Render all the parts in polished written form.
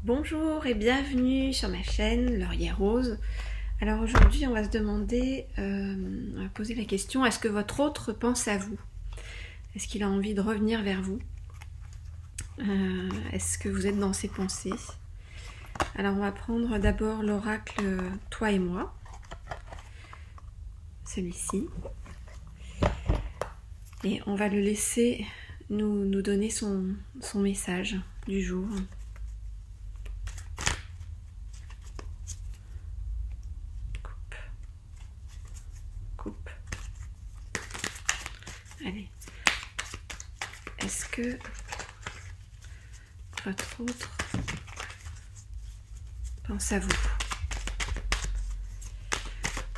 Bonjour et bienvenue sur ma chaîne Laurier Rose. Alors aujourd'hui on va se demander, on va poser la question, est-ce que votre autre pense à vous? Est-ce qu'il a envie de revenir vers vous? Est-ce que vous êtes dans ses pensées? Alors on va prendre d'abord l'oracle Toi et moi, celui-ci, et on va le laisser nous donner son message du jour. Coupe. Allez. Est-ce que votre autre pense à vous?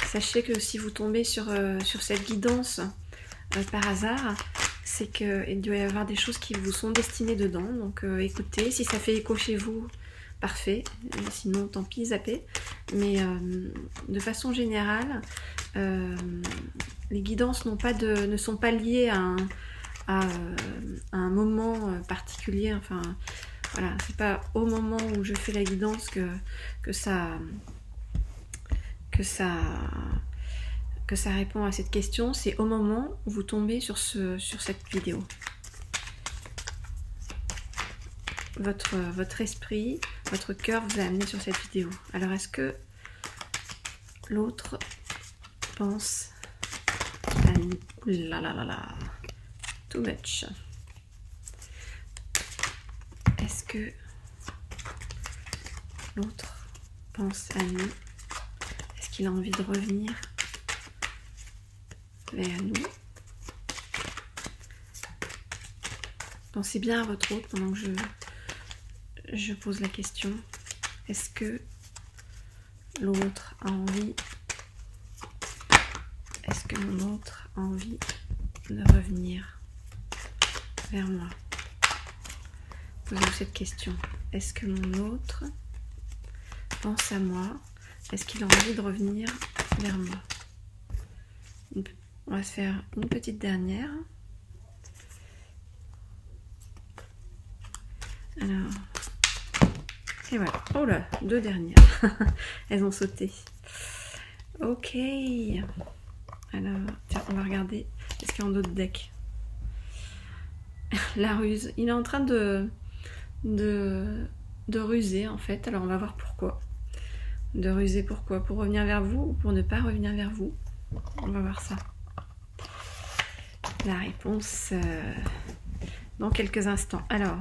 Sachez que si vous tombez sur cette guidance par hasard, c'est qu'il doit y avoir des choses qui vous sont destinées dedans. Donc écoutez, si ça fait écho chez vous, parfait. Sinon, tant pis, zappez. Mais de façon générale, les guidances ne sont pas liées à un moment particulier. Enfin, voilà, c'est pas au moment où je fais la guidance que ça répond à cette question, c'est au moment où vous tombez sur cette vidéo. Votre esprit, votre cœur vous a amené sur cette vidéo. Alors est-ce que l'autre pense à nous? Là là là là, too much. Est-ce que l'autre pense à nous? Est-ce qu'il a envie de revenir vers nous? Pensez bien à votre autre pendant que je pose la question. Est-ce que l'autre a envie? Est-ce que mon autre a envie de revenir vers moi? Posez-vous cette question. Est-ce que mon autre pense à moi? Est-ce qu'il a envie de revenir vers moi? On va se faire une petite dernière. Alors, et voilà. Oh là, deux dernières. Elles ont sauté. Ok. Alors, tiens, on va regarder. Qu'est-ce qu'il y a en d'autres decks? La ruse. Il est en train de ruser, en fait. Alors, on va voir pourquoi. De ruser pourquoi? Pour revenir vers vous ou pour ne pas revenir vers vous? On va voir ça. La réponse dans quelques instants. Alors,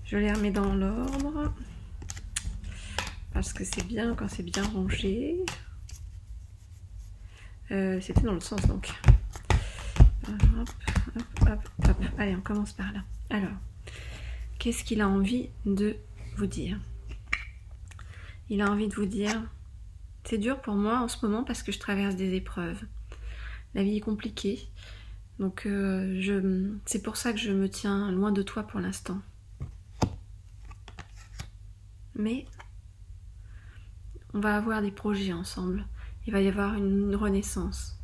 je les remets dans l'ordre. Parce que c'est bien quand c'est bien rangé. C'était dans le sens donc. Hop, hop, hop, hop. Allez, on commence par là. Alors, qu'est-ce qu'il a envie de vous dire? Il a envie de vous dire, c'est dur pour moi en ce moment parce que je traverse des épreuves. La vie est compliquée. Donc c'est pour ça que je me tiens loin de toi pour l'instant. Mais on va avoir des projets ensemble. Il va y avoir une renaissance.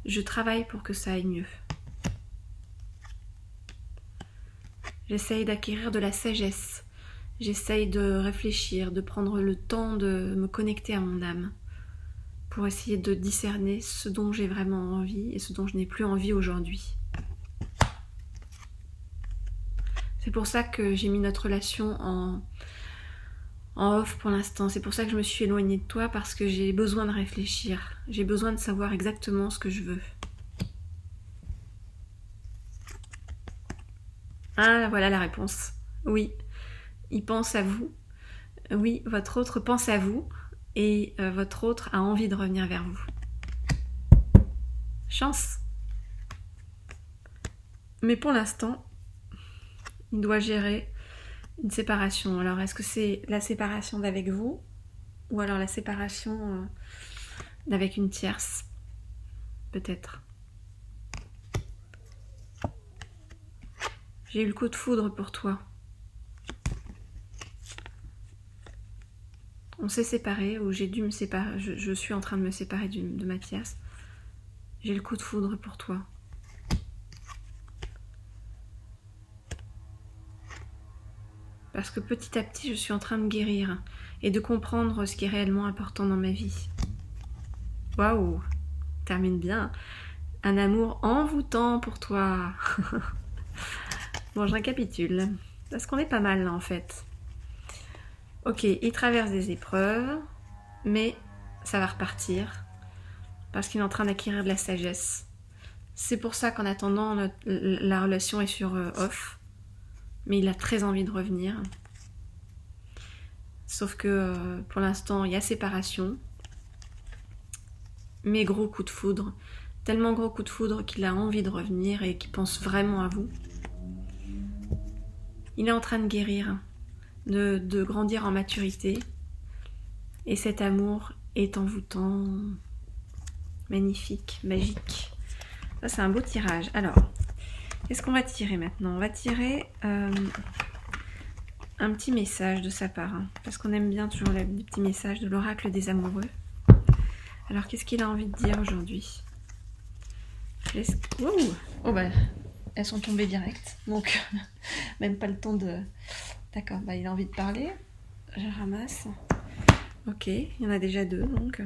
Je travaille pour que ça aille mieux. J'essaye d'acquérir de la sagesse. J'essaye de réfléchir, de prendre le temps de me connecter à mon âme pour essayer de discerner ce dont j'ai vraiment envie et ce dont je n'ai plus envie aujourd'hui. C'est pour ça que j'ai mis notre relation en off pour l'instant. C'est pour ça que je me suis éloignée de toi, parce que j'ai besoin de réfléchir. J'ai besoin de savoir exactement ce que je veux. Ah, voilà la réponse. Oui, il pense à vous. Oui, votre autre pense à vous. Et votre autre a envie de revenir vers vous. Chance. Mais pour l'instant, il doit gérer une séparation. Alors, est-ce que c'est la séparation d'avec vous ou alors la séparation d'avec une tierce? Peut-être. J'ai eu le coup de foudre pour toi. On s'est séparés, ou j'ai dû me séparer. Je suis en train de me séparer de Mathias. J'ai le coup de foudre pour toi. Parce que petit à petit, je suis en train de guérir et de comprendre ce qui est réellement important dans ma vie. Waouh, termine bien. Un amour envoûtant pour toi. Bon, je récapitule. Parce qu'on est pas mal là en fait. Ok, il traverse des épreuves, mais ça va repartir. Parce qu'il est en train d'acquérir de la sagesse. C'est pour ça qu'en attendant, la relation est sur off. Mais il a très envie de revenir. Sauf que pour l'instant, il y a séparation. Mais gros coup de foudre. Tellement gros coup de foudre qu'il a envie de revenir et qu'il pense vraiment à vous. Il est en train de guérir, de grandir en maturité. Et cet amour est envoûtant, magnifique, magique. Ça, c'est un beau tirage. Alors, qu'est-ce qu'on va tirer maintenant? On va tirer un petit message de sa part. Parce qu'on aime bien toujours les petits messages de l'oracle des amoureux. Alors, qu'est-ce qu'il a envie de dire aujourd'hui? Oh bah, elles sont tombées direct. Donc, même pas le temps de... D'accord, bah, il a envie de parler. Je ramasse. Ok, il y en a déjà deux, donc.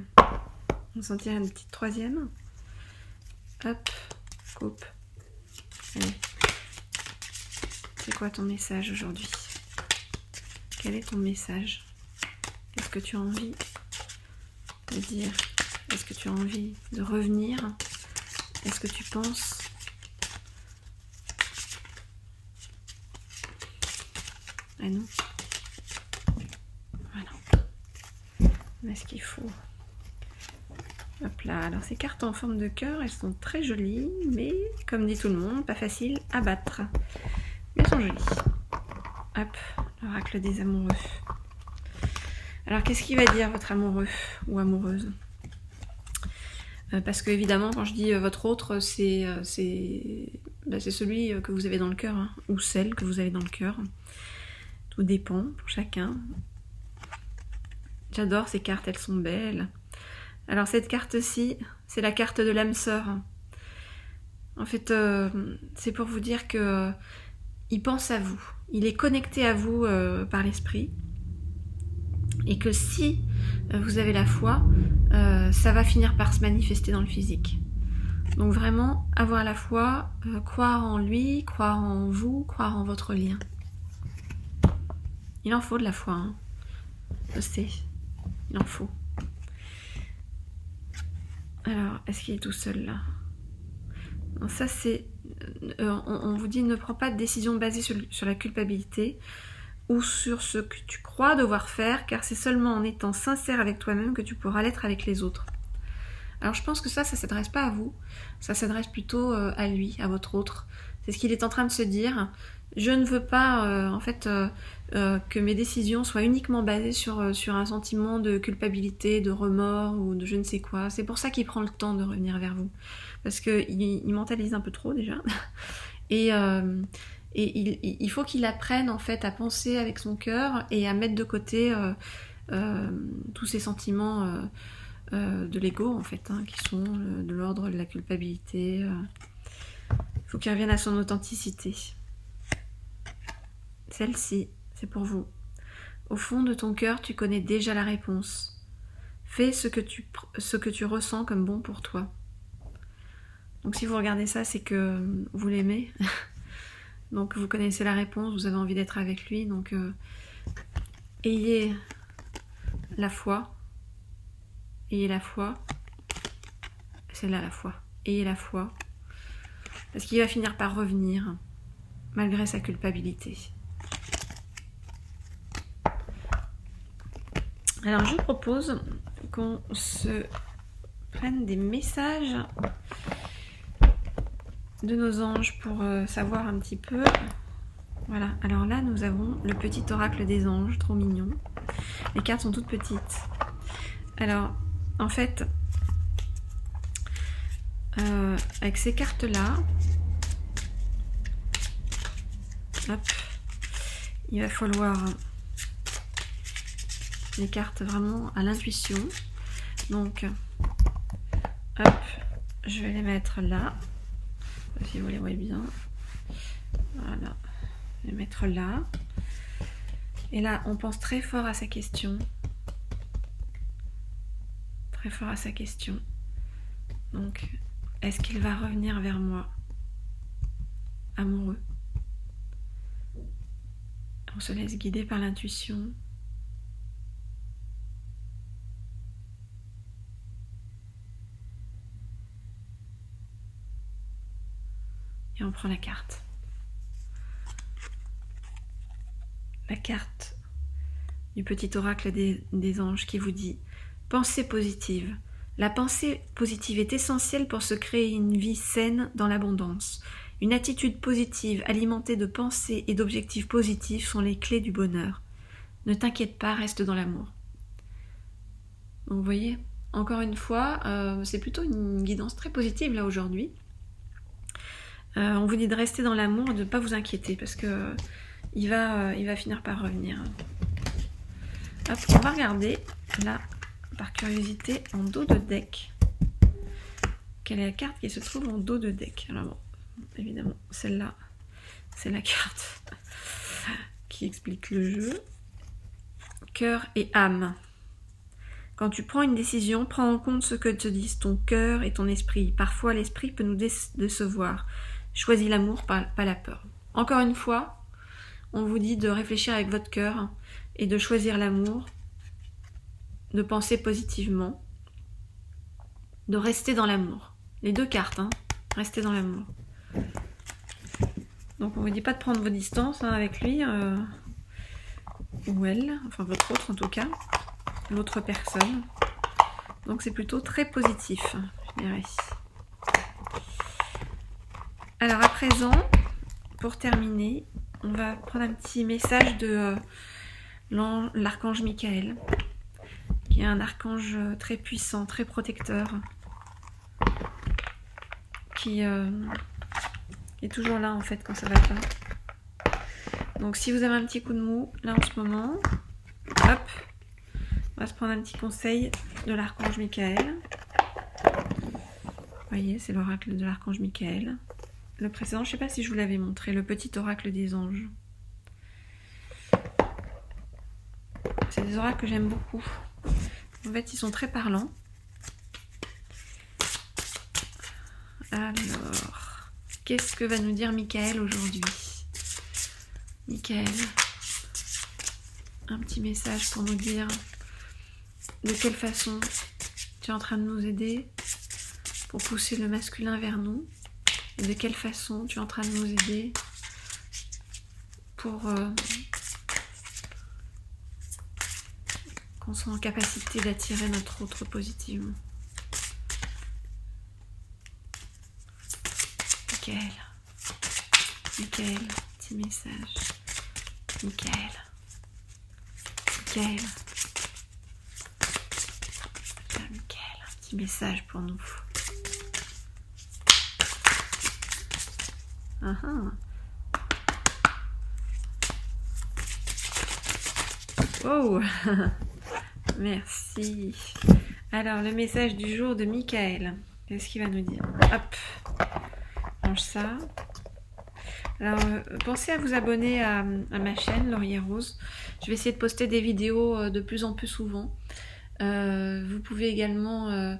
On s'en tire une petite troisième. Hop, coupe. Allez. C'est quoi ton message aujourd'hui? Quel est ton message? Qu'est-ce que tu as envie de dire? Est-ce que tu as envie de revenir? Est-ce que tu penses? Ah non. Voilà. Mais ce qu'il faut. Hop là. Alors ces cartes en forme de cœur, elles sont très jolies, mais comme dit tout le monde, pas facile à battre. Mais elles sont jolies. Hop, l'oracle des amoureux. Alors qu'est-ce qu'il va dire votre amoureux ou amoureuse? Parce que évidemment, quand je dis votre autre, c'est celui que vous avez dans le cœur, hein, ou celle que vous avez dans le cœur. Tout dépend pour chacun. J'adore ces cartes, elles sont belles. Alors cette carte-ci, c'est la carte de l'âme sœur. En fait, c'est pour vous dire que il pense à vous. Il est connecté à vous par l'esprit. Et que si vous avez la foi, ça va finir par se manifester dans le physique. Donc vraiment, avoir la foi, croire en lui, croire en vous, croire en votre lien. Il en faut de la foi, hein. Je sais, il en faut. Alors, est-ce qu'il est tout seul là? Non, ça c'est... on vous dit, ne prends pas de décision basée sur la culpabilité ou sur ce que tu crois devoir faire, car c'est seulement en étant sincère avec toi-même que tu pourras l'être avec les autres. Alors je pense que ça s'adresse pas à vous, ça s'adresse plutôt à lui, à votre autre. C'est ce qu'il est en train de se dire. Je ne veux pas, que mes décisions soient uniquement basées sur un sentiment de culpabilité, de remords ou de je ne sais quoi. C'est pour ça qu'il prend le temps de revenir vers vous. Parce qu'il mentalise un peu trop déjà. Et il faut qu'il apprenne en fait à penser avec son cœur et à mettre de côté tous ces sentiments de l'ego en fait, hein, qui sont de l'ordre de la culpabilité. Il faut qu'il revienne à son authenticité. Celle-ci, c'est pour vous. Au fond de ton cœur, tu connais déjà la réponse. Fais ce que tu ressens comme bon pour toi. Donc si vous regardez ça, c'est que vous l'aimez. Donc vous connaissez la réponse, vous avez envie d'être avec lui. Donc ayez la foi. Ayez la foi. C'est là la foi. Ayez la foi. Parce qu'il va finir par revenir, malgré sa culpabilité. Alors je propose qu'on se prenne des messages de nos anges pour savoir un petit peu. Voilà, alors là nous avons le petit oracle des anges, trop mignon. Les cartes sont toutes petites. Alors en fait, avec ces cartes là, hop, il va falloir les cartes vraiment à l'intuition. Donc hop, je vais les mettre là, si vous les voyez bien. Voilà, je vais les mettre là. Et là, on pense très fort à sa question. Très fort à sa question. Donc, est-ce qu'il va revenir vers moi amoureux? On se laisse guider par l'intuition. Et on prend la carte. La carte du petit oracle des anges qui vous dit « Pensée positive ». La pensée positive est essentielle pour se créer une vie saine dans l'abondance. Une attitude positive alimentée de pensées et d'objectifs positifs sont les clés du bonheur. Ne t'inquiète pas, reste dans l'amour. Donc vous voyez, encore une fois, c'est plutôt une guidance très positive là aujourd'hui. On vous dit de rester dans l'amour et de ne pas vous inquiéter parce que il va finir par revenir. Hop, on va regarder là, par curiosité, en dos de deck. Quelle est la carte qui se trouve en dos de deck? Alors bon, évidemment, celle-là, c'est la carte qui explique le jeu. Cœur et âme. Quand tu prends une décision, prends en compte ce que te disent ton cœur et ton esprit. Parfois, l'esprit peut nous décevoir. Choisis l'amour, pas la peur. Encore une fois, on vous dit de réfléchir avec votre cœur et de choisir l'amour, de penser positivement, de rester dans l'amour. Les deux cartes, rester dans l'amour. Donc on ne vous dit pas de prendre vos distances avec lui ou elle, enfin votre autre en tout cas, l'autre personne. Donc c'est plutôt très positif, je dirais. Alors à présent, pour terminer, on va prendre un petit message de l'archange Michael, qui est un archange très puissant, très protecteur, qui est toujours là en fait quand ça va pas. Donc si vous avez un petit coup de mou là en ce moment, hop, on va se prendre un petit conseil de l'archange Michael. Vous voyez, c'est l'oracle de l'archange Michael. Le précédent, je ne sais pas si je vous l'avais montré, le petit oracle des anges. C'est des oracles que j'aime beaucoup. En fait, ils sont très parlants. Alors, qu'est-ce que va nous dire Michael aujourd'hui? Michael, un petit message pour nous dire de quelle façon tu es en train de nous aider pour pousser le masculin vers nous. Et de quelle façon tu es en train de nous aider pour qu'on soit en capacité d'attirer notre autre positivement. Michael, petit message. Michael, un petit message pour nous. Oh, merci. Alors, le message du jour de Michael. Qu'est-ce qu'il va nous dire? Hop, range ça. Alors, pensez à vous abonner à ma chaîne, Laurier Rose. Je vais essayer de poster des vidéos de plus en plus souvent. Vous pouvez également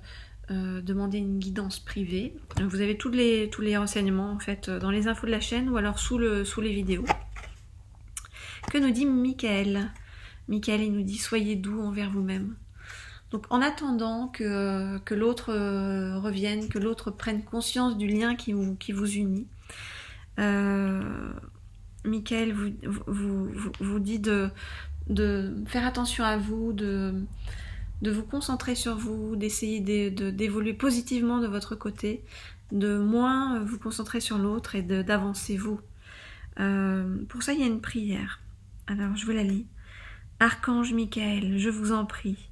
demander une guidance privée. Vous avez tous les renseignements en fait dans les infos de la chaîne ou alors sous les vidéos. Que nous dit Michael? Michael, il nous dit soyez doux envers vous-même. Donc en attendant que l'autre revienne, que l'autre prenne conscience du lien qui vous unit, Michael vous dit de faire attention à vous, de vous concentrer sur vous, d'essayer d'évoluer positivement de votre côté, de moins vous concentrer sur l'autre et d'avancer vous. Pour ça, il y a une prière. Alors, je vous la lis. Archange Michael, je vous en prie,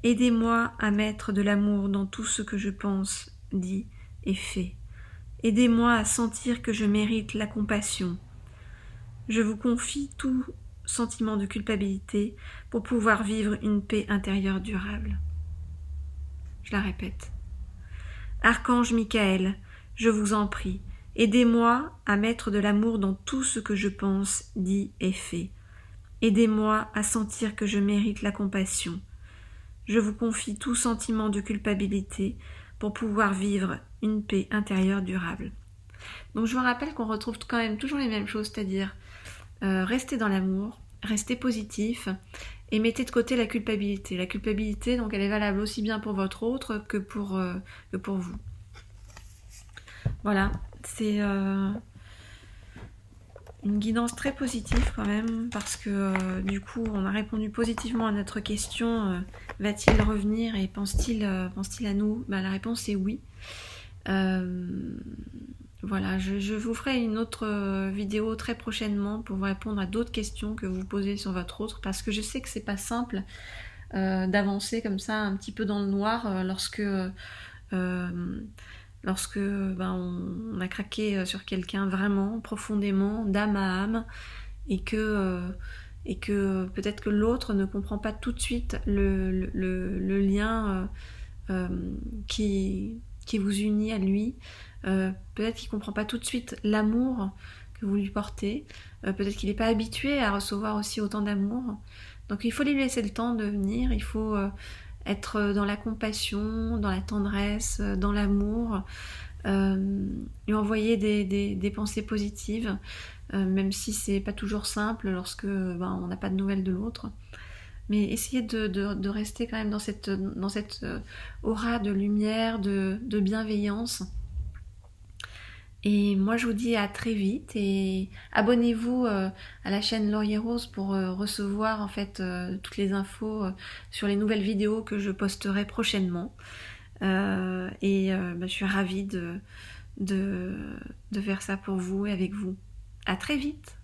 aidez-moi à mettre de l'amour dans tout ce que je pense, dis et fais. Aidez-moi à sentir que je mérite la compassion. Je vous confie tout sentiment de culpabilité pour pouvoir vivre une paix intérieure durable. Je la répète. Archange Michael, je vous en prie, aidez-moi à mettre de l'amour dans tout ce que je pense, dis et fais. Aidez-moi à sentir que je mérite la compassion. Je vous confie tout sentiment de culpabilité pour pouvoir vivre une paix intérieure durable. Donc je vous rappelle qu'on retrouve quand même toujours les mêmes choses, c'est-à-dire restez dans l'amour, restez positif et mettez de côté la culpabilité. La culpabilité, donc elle est valable aussi bien pour votre autre que pour vous. Voilà, c'est une guidance très positive quand même, parce que du coup on a répondu positivement à notre question, va-t-il revenir et pense-t-il à nous? La réponse est oui. Voilà, je vous ferai une autre vidéo très prochainement pour vous répondre à d'autres questions que vous posez sur votre autre, parce que je sais que c'est pas simple d'avancer comme ça un petit peu dans le noir lorsque on a craqué sur quelqu'un vraiment profondément, d'âme à âme, et que peut-être que l'autre ne comprend pas tout de suite le lien qui vous unit à lui. Peut-être qu'il ne comprend pas tout de suite l'amour que vous lui portez. Peut-être qu'il n'est pas habitué à recevoir aussi autant d'amour. Donc il faut lui laisser le temps de venir, il faut être dans la compassion, dans la tendresse, dans l'amour, lui envoyer des pensées positives, même si c'est pas toujours simple lorsque on n'a pas de nouvelles de l'autre. Mais essayez de rester quand même dans cette aura de lumière, de bienveillance. Et moi je vous dis à très vite, et abonnez-vous à la chaîne Laurier Rose pour recevoir en fait toutes les infos sur les nouvelles vidéos que je posterai prochainement. Je suis ravie de faire ça pour vous et avec vous. À très vite!